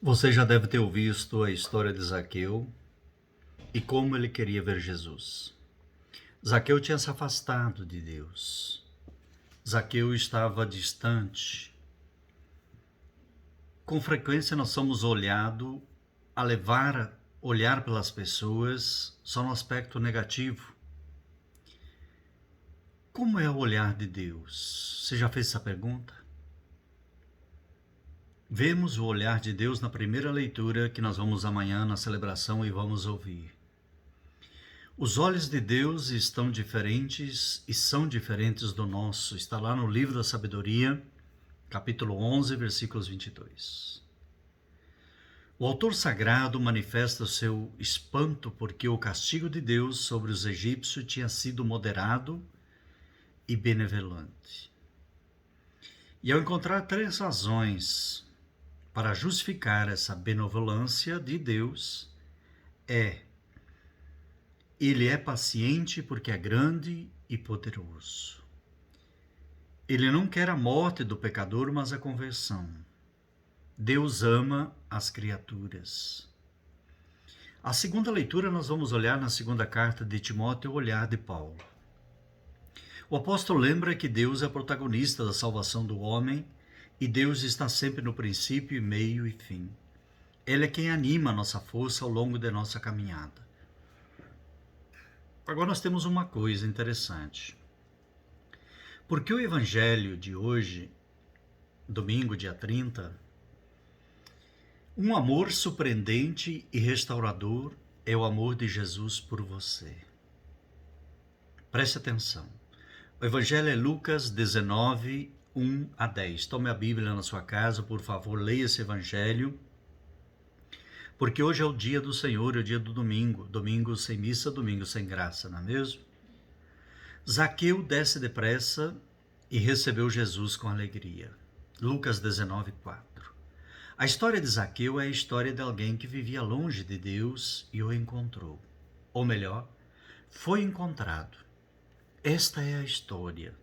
Você já deve ter visto a história de Zaqueu e como ele queria ver Jesus. Zaqueu tinha se afastado de Deus. Zaqueu estava distante. Com frequência nós somos olhados a olhar pelas pessoas só no aspecto negativo. Como é o olhar de Deus? Você já fez essa pergunta? Vemos o olhar de Deus na primeira leitura que nós vamos amanhã na celebração e vamos ouvir. Os olhos de Deus estão diferentes e são diferentes do nosso. Está lá no livro da sabedoria, capítulo 11, versículos 22. O autor sagrado manifesta o seu espanto porque o castigo de Deus sobre os egípcios tinha sido moderado e benevolente. E ao encontrar três razões para justificar essa benevolência de Deus, Ele é paciente porque é grande e poderoso. Ele não quer a morte do pecador, mas a conversão. Deus ama as criaturas. A segunda leitura nós vamos olhar na segunda carta de Timóteo, o olhar de Paulo. O apóstolo lembra que Deus é protagonista da salvação do homem e Deus está sempre no princípio, meio e fim. Ele é quem anima a nossa força ao longo da nossa caminhada. Agora nós temos uma coisa interessante. Porque o evangelho de hoje, domingo, dia 30, um amor surpreendente e restaurador é o amor de Jesus por você. Preste atenção. O evangelho é Lucas 19, 1 a 10. Tome a Bíblia na sua casa, por favor, leia esse evangelho. Porque hoje é o dia do Senhor, é o dia do domingo. Domingo sem missa, domingo sem graça, não é mesmo? Zaqueu desce depressa e recebeu Jesus com alegria. Lucas 19, 4. A história de Zaqueu é a história de alguém que vivia longe de Deus e o encontrou. Ou melhor, foi encontrado. Esta é a história.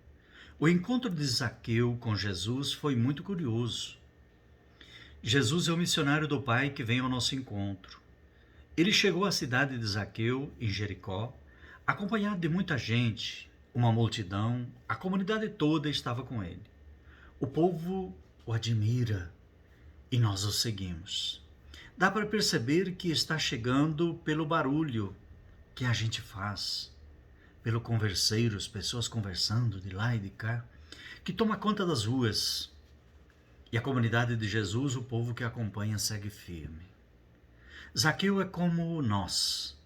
O encontro de Zaqueu com Jesus foi muito curioso. Jesus é o missionário do Pai que vem ao nosso encontro. Ele chegou à cidade de Zaqueu, em Jericó, acompanhado de muita gente, uma multidão, a comunidade toda estava com ele. O povo o admira e nós o seguimos. Dá para perceber que está chegando pelo barulho que a gente faz, pelo converseiro, as pessoas conversando de lá e de cá, que toma conta das ruas. E a comunidade de Jesus, o povo que acompanha, segue firme. Zaqueu é como nós.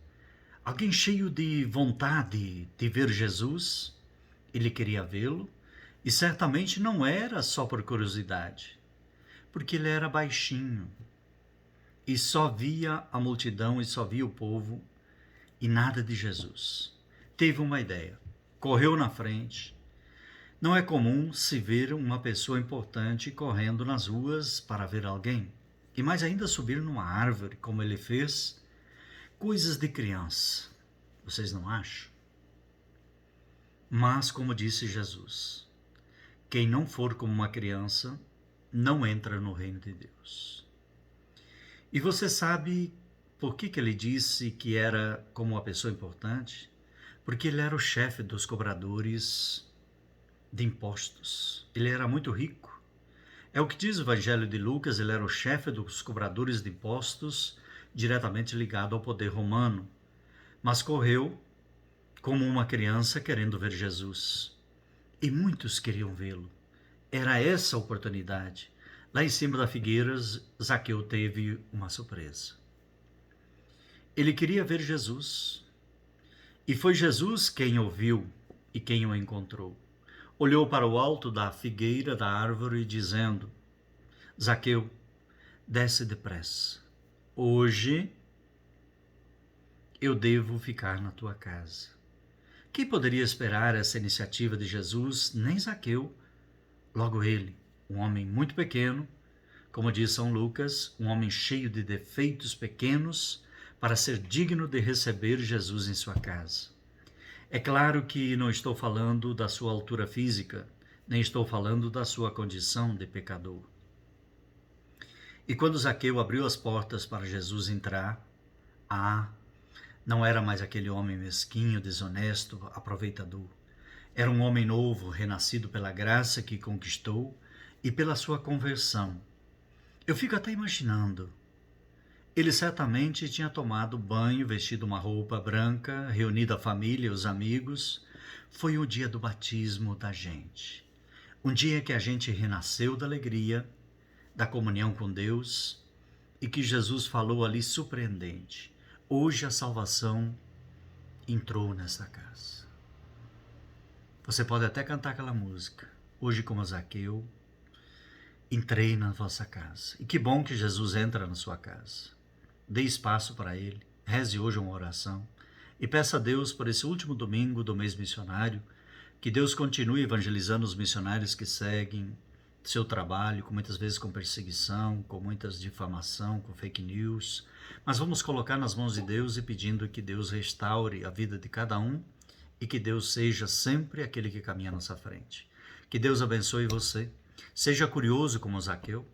Alguém cheio de vontade de ver Jesus, ele queria vê-lo, e certamente não era só por curiosidade, porque ele era baixinho, e só via a multidão e só via o povo, e nada de Jesus. Teve uma ideia, correu na frente. Não é comum se ver uma pessoa importante correndo nas ruas para ver alguém, e mais ainda subir numa árvore, como ele fez, coisas de criança. Vocês não acham? Mas, como disse Jesus, quem não for como uma criança, não entra no reino de Deus. E você sabe por que ele disse que era como uma pessoa importante? Porque ele era o chefe dos cobradores de impostos. Ele era muito rico. É o que diz o Evangelho de Lucas, ele era o chefe dos cobradores de impostos, diretamente ligado ao poder romano. Mas correu como uma criança querendo ver Jesus. E muitos queriam vê-lo. Era essa a oportunidade. Lá em cima da figueira, Zaqueu teve uma surpresa. Ele queria ver Jesus. E foi Jesus quem o viu e quem o encontrou. Olhou para o alto da figueira da árvore, dizendo: Zaqueu, desce depressa. Hoje eu devo ficar na tua casa. Quem poderia esperar essa iniciativa de Jesus? Nem Zaqueu. Logo ele, um homem muito pequeno, como diz São Lucas, um homem cheio de defeitos pequenos, para ser digno de receber Jesus em sua casa. É claro que não estou falando da sua altura física, nem estou falando da sua condição de pecador. E quando Zaqueu abriu as portas para Jesus entrar, não era mais aquele homem mesquinho, desonesto, aproveitador. Era um homem novo, renascido pela graça que conquistou e pela sua conversão. Eu fico até imaginando. Ele certamente tinha tomado banho, vestido uma roupa branca, reunido a família e os amigos. Foi o dia do batismo da gente. Um dia que a gente renasceu da alegria, da comunhão com Deus e que Jesus falou ali surpreendente. Hoje a salvação entrou nessa casa. Você pode até cantar aquela música. Hoje, como Zaqueu, entrei na vossa casa. E que bom que Jesus entra na sua casa. Dê espaço para ele. Reze hoje uma oração. E peça a Deus por esse último domingo do mês missionário, que Deus continue evangelizando os missionários que seguem seu trabalho, com muitas vezes com perseguição, com muitas difamação, com fake news. Mas vamos colocar nas mãos de Deus e pedindo que Deus restaure a vida de cada um e que Deus seja sempre aquele que caminha à nossa frente. Que Deus abençoe você. Seja curioso como Zaqueu.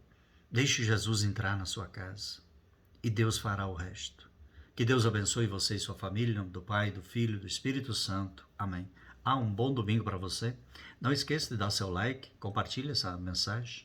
Deixe Jesus entrar na sua casa e Deus fará o resto. Que Deus abençoe você e sua família, em nome do Pai, do Filho e do Espírito Santo. Amém. Um bom domingo para você. Não esqueça de dar seu like, compartilhe essa mensagem.